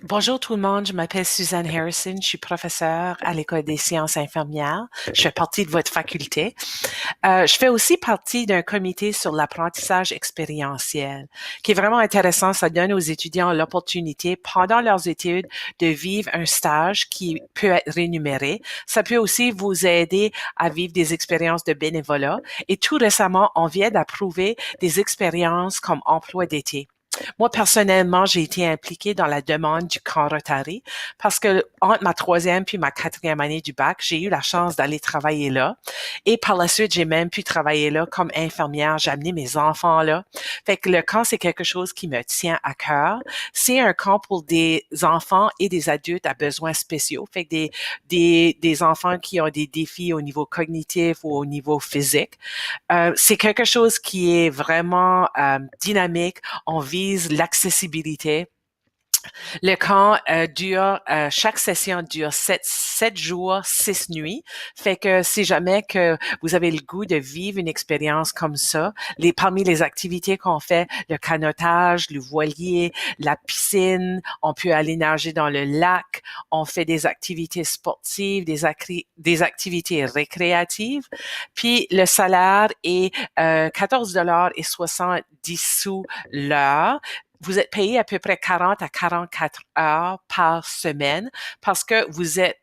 Bonjour tout le monde, je m'appelle Suzanne Harrison, je suis professeure à l'École des sciences infirmières. Je fais partie de votre faculté. Je fais aussi partie d'un comité sur l'apprentissage expérientiel, qui est vraiment intéressant. Ça donne aux étudiants l'opportunité, pendant leurs études, de vivre un stage qui peut être rémunéré. Ça peut aussi vous aider à vivre des expériences de bénévolat. Et tout récemment, on vient d'approuver des expériences comme emploi d'été. Moi, personnellement, j'ai été impliquée dans la demande du camp Rotary parce que entre ma troisième puis ma quatrième année du bac, j'ai eu la chance d'aller travailler là. Et par la suite, j'ai même pu travailler là comme infirmière. J'ai amené mes enfants là. Fait que le camp, c'est quelque chose qui me tient à cœur. C'est un camp pour des enfants et des adultes à besoins spéciaux. Fait que des enfants qui ont des défis au niveau cognitif ou au niveau physique. C'est quelque chose qui est vraiment dynamique. On vise l'accessibilité. Le camp chaque session dure sept jours, 6 nuits. Fait que si jamais que vous avez le goût de vivre une expérience comme ça, parmi les activités qu'on fait, le canotage, le voilier, la piscine, on peut aller nager dans le lac, on fait des activités sportives, des activités récréatives. Puis le salaire est 14 $ et 70 sous l'heure. Vous êtes payé à peu près 40 à 44 heures par semaine parce que vous êtes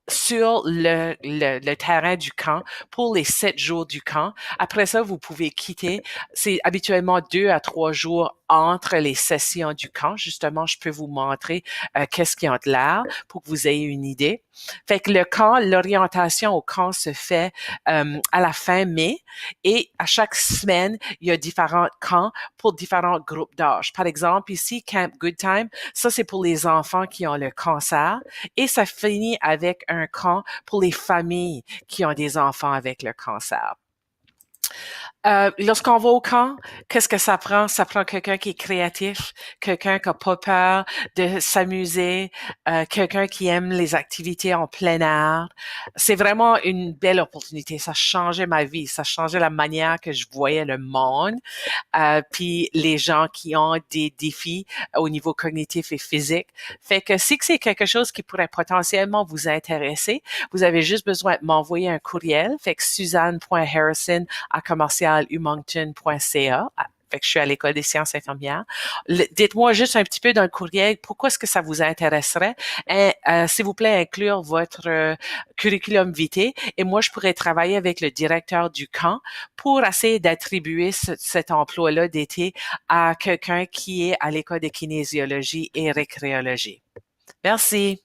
sur le terrain du camp pour les 7 jours du camp. Après ça, vous pouvez quitter. C'est habituellement 2 à 3 jours entre les sessions du camp. Justement, je peux vous montrer qu'est-ce qui a de l'air pour que vous ayez une idée. Fait que le camp, l'orientation au camp se fait à la fin mai et à chaque semaine, il y a différents camps pour différents groupes d'âge. Par exemple, ici, Camp Good Time, ça c'est pour les enfants qui ont le cancer et ça finit avec un camp pour les familles qui ont des enfants avec le cancer. Lorsqu'on va au camp, qu'est-ce que ça prend? Ça prend quelqu'un qui est créatif, quelqu'un qui n'a pas peur de s'amuser, quelqu'un qui aime les activités en plein air. C'est vraiment une belle opportunité. Ça changeait ma vie. Ça changeait la manière que je voyais le monde. Puis les gens qui ont des défis au niveau cognitif et physique. Fait que si c'est quelque chose qui pourrait potentiellement vous intéresser, vous avez juste besoin de m'envoyer un courriel. Fait que suzanne.harrison@commercialhumoncton.ca. Fait que je suis à l'École des sciences infirmières. Dites-moi juste un petit peu dans le courriel pourquoi est-ce que ça vous intéresserait. Et, s'il vous plaît, inclure votre curriculum vitae et moi, je pourrais travailler avec le directeur du camp pour essayer d'attribuer cet emploi-là d'été à quelqu'un qui est à l'École de kinésiologie et récréologie. Merci.